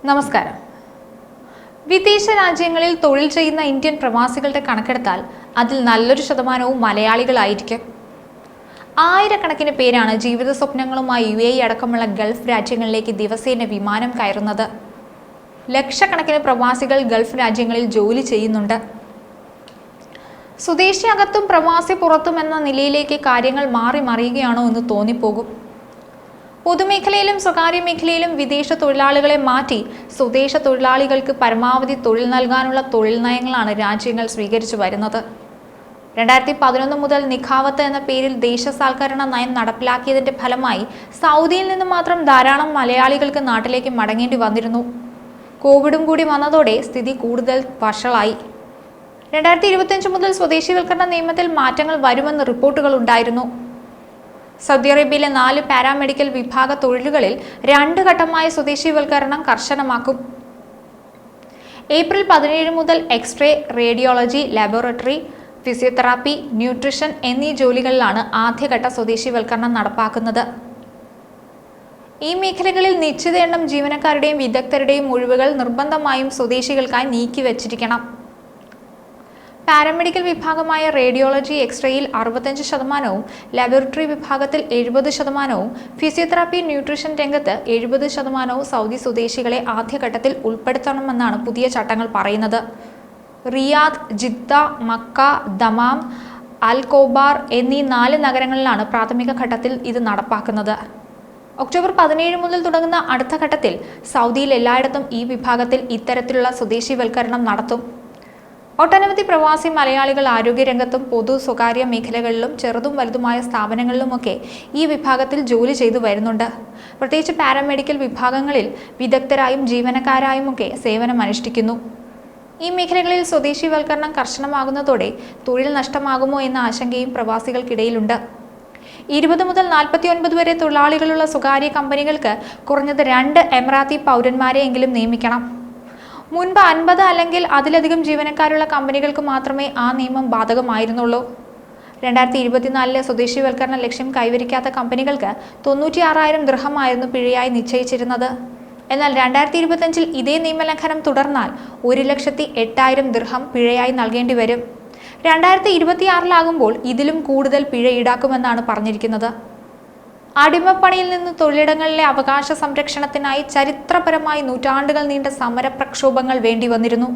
നമസ്കാരം. വിദേശ രാജ്യങ്ങളിൽ തൊഴിൽ ചെയ്യുന്ന ഇന്ത്യൻ പ്രവാസികളുടെ കണക്കെടുത്താൽ അതിൽ നല്ലൊരു ശതമാനവും മലയാളികളായിരിക്കും. ആയിരക്കണക്കിന് പേരാണ് ജീവിത സ്വപ്നങ്ങളുമായി UAE അടക്കമുള്ള ഗൾഫ് രാജ്യങ്ങളിലേക്ക് ദിവസേന വിമാനം കയറുന്നത്. ലക്ഷക്കണക്കിന് പ്രവാസികൾ ഗൾഫ് രാജ്യങ്ങളിൽ ജോലി ചെയ്യുന്നുണ്ട്. സ്വദേശി അകത്തും പ്രവാസി പുറത്തും എന്ന നിലയിലേക്ക് കാര്യങ്ങൾ മാറി മറിയുകയാണോ എന്ന് തോന്നിപ്പോകും. പൊതുമേഖലയിലും സ്വകാര്യ മേഖലയിലും വിദേശ തൊഴിലാളികളെ മാറ്റി സ്വദേശ തൊഴിലാളികൾക്ക് പരമാവധി തൊഴിൽ നൽകാനുള്ള തൊഴിൽ നയങ്ങളാണ് രാജ്യങ്ങൾ സ്വീകരിച്ചു വരുന്നത്. 2011 മുതൽ നിഖാവത്ത് എന്ന പേരിൽ ദേശസാൽക്കരണ നയം നടപ്പിലാക്കിയതിന്റെ ഫലമായി സൗദിയിൽ നിന്ന് മാത്രം ധാരാളം മലയാളികൾക്ക് നാട്ടിലേക്ക് മടങ്ങേണ്ടി വന്നിരുന്നു. കോവിഡും കൂടി വന്നതോടെ സ്ഥിതി കൂടുതൽ വഷളായി. 2025 മുതൽ സ്വദേശിവൽക്കരണ നിയമത്തിൽ മാറ്റങ്ങൾ വരുമെന്ന് റിപ്പോർട്ടുകൾ ഉണ്ടായിരുന്നു. സൗദി അറേബ്യയിലെ 4 പാരാമെഡിക്കൽ വിഭാഗ തൊഴിലുകളിൽ 2 ഘട്ടമായ സ്വദേശിവൽക്കരണം കർശനമാക്കും. ഏപ്രിൽ 17 മുതൽ x-ray, radiology, laboratory, physiotherapy, nutrition എന്നീ ജോലികളിലാണ് ആദ്യഘട്ട സ്വദേശിവൽക്കരണം നടപ്പാക്കുന്നത്. ഈ മേഖലകളിൽ നിശ്ചിത എണ്ണം ജീവനക്കാരുടെയും വിദഗ്ധരുടെയും ഒഴിവുകൾ നിർബന്ധമായും സ്വദേശികൾക്കായി നീക്കിവച്ചിരിക്കണം. പാരാമെഡിക്കൽ വിഭാഗമായ റേഡിയോളജി, എക്സ്റേയിൽ 65%, ലബോറട്ടറി വിഭാഗത്തിൽ 70%, ഫിസിയോതെറാപ്പി, ന്യൂട്രീഷൻ രംഗത്ത് 70% സൗദി സ്വദേശികളെ ആദ്യഘട്ടത്തിൽ ഉൾപ്പെടുത്തണമെന്നാണ് പുതിയ ചട്ടങ്ങൾ പറയുന്നത്. റിയാദ്, ജിദ്ദ, മക്ക, ദമാം, അൽ കോബാർ എന്നീ 4 നഗരങ്ങളിലാണ് പ്രാഥമിക ഘട്ടത്തിൽ ഇത് നടപ്പാക്കുന്നത്. ഒക്ടോബർ 17 മുതൽ തുടങ്ങുന്ന അടുത്ത ഘട്ടത്തിൽ സൗദിയിൽ എല്ലായിടത്തും ഈ വിഭാഗത്തിൽ ഇത്തരത്തിലുള്ള സ്വദേശിവൽക്കരണം നടത്തും. ഒട്ടനവധി പ്രവാസി മലയാളികൾ ആരോഗ്യരംഗത്തും പൊതു സ്വകാര്യ മേഖലകളിലും ചെറുതും വലുതുമായ സ്ഥാപനങ്ങളിലുമൊക്കെ ഈ വിഭാഗത്തിൽ ജോലി ചെയ്തു വരുന്നുണ്ട്. പ്രത്യേകിച്ച് പാരാമെഡിക്കൽ വിഭാഗങ്ങളിൽ വിദഗ്ധരായും ജീവനക്കാരായുമൊക്കെ സേവനമനുഷ്ഠിക്കുന്നു. ഈ മേഖലകളിൽ സ്വദേശിവൽക്കരണം കർശനമാകുന്നതോടെ തൊഴിൽ നഷ്ടമാകുമോ എന്ന ആശങ്കയും പ്രവാസികൾക്കിടയിലുണ്ട്. 20 മുതൽ 49 വരെ തൊഴിലാളികളുള്ള സ്വകാര്യ കമ്പനികൾക്ക് കുറഞ്ഞത് 2 എമിറാത്തി പൗരന്മാരെയെങ്കിലും നിയമിക്കണം. മുൻപ് 50 അല്ലെങ്കിൽ അതിലധികം ജീവനക്കാരുള്ള കമ്പനികൾക്ക് മാത്രമേ ആ നിയമം ബാധകമായിരുന്നുള്ളൂ. 2024 സ്വദേശിവൽക്കരണ ലക്ഷ്യം കൈവരിക്കാത്ത കമ്പനികൾക്ക് 96,000 ദിർഹമായിരുന്നു പിഴയായി നിശ്ചയിച്ചിരുന്നത്. എന്നാൽ 2025 ഇതേ നിയമലംഘനം തുടർന്നാൽ 1,08,000 ദിർഹം പിഴയായി നൽകേണ്ടി വരും. 2026 ഇതിലും കൂടുതൽ പിഴ ഈടാക്കുമെന്നാണ് പറഞ്ഞിരിക്കുന്നത്. അടിമപ്പണിയിൽ നിന്ന് തൊഴിലിടങ്ങളിലെ അവകാശ സംരക്ഷണത്തിനായി ചരിത്രപരമായി നൂറ്റാണ്ടുകൾ നീണ്ട സമര പ്രക്ഷോഭങ്ങൾ വേണ്ടി വന്നിരുന്നു.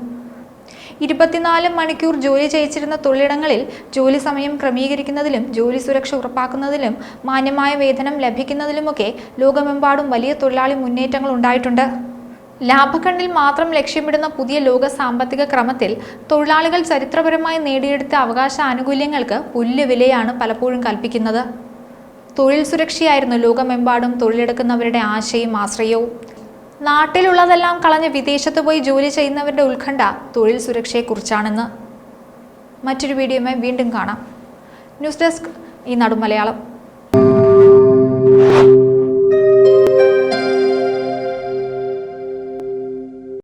24 മണിക്കൂർ ജോലി ചെയ്യിച്ചിരുന്ന തൊഴിലിടങ്ങളിൽ ജോലി സമയം ക്രമീകരിക്കുന്നതിലും ജോലി സുരക്ഷ ഉറപ്പാക്കുന്നതിലും മാന്യമായ വേതനം ലഭിക്കുന്നതിലുമൊക്കെ ലോകമെമ്പാടും വലിയ തൊഴിലാളി മുന്നേറ്റങ്ങൾ ഉണ്ടായിട്ടുണ്ട്. ലാഭക്കണ്ണിൽ മാത്രം ലക്ഷ്യമിടുന്ന പുതിയ ലോക സാമ്പത്തിക ക്രമത്തിൽ തൊഴിലാളികൾ ചരിത്രപരമായി നേടിയെടുത്ത അവകാശ ആനുകൂല്യങ്ങൾക്ക് പുല്ലുവിലയാണ് പലപ്പോഴും കൽപ്പിക്കുന്നത്. തൊഴിൽ സുരക്ഷയായിരുന്നു ലോകമെമ്പാടും തൊഴിലെടുക്കുന്നവരുടെ ആശയും ആശ്രയവും. നാട്ടിലുള്ളതെല്ലാം കളഞ്ഞ് വിദേശത്ത് പോയി ജോലി ചെയ്യുന്നവരുടെ ഉത്കണ്ഠ തൊഴിൽ സുരക്ഷയെക്കുറിച്ചാണെന്ന്. മറ്റൊരു വീഡിയോയുമായി വീണ്ടും കാണാം. ന്യൂസ് ഡെസ്ക് ഈ നാടുമലയാളം.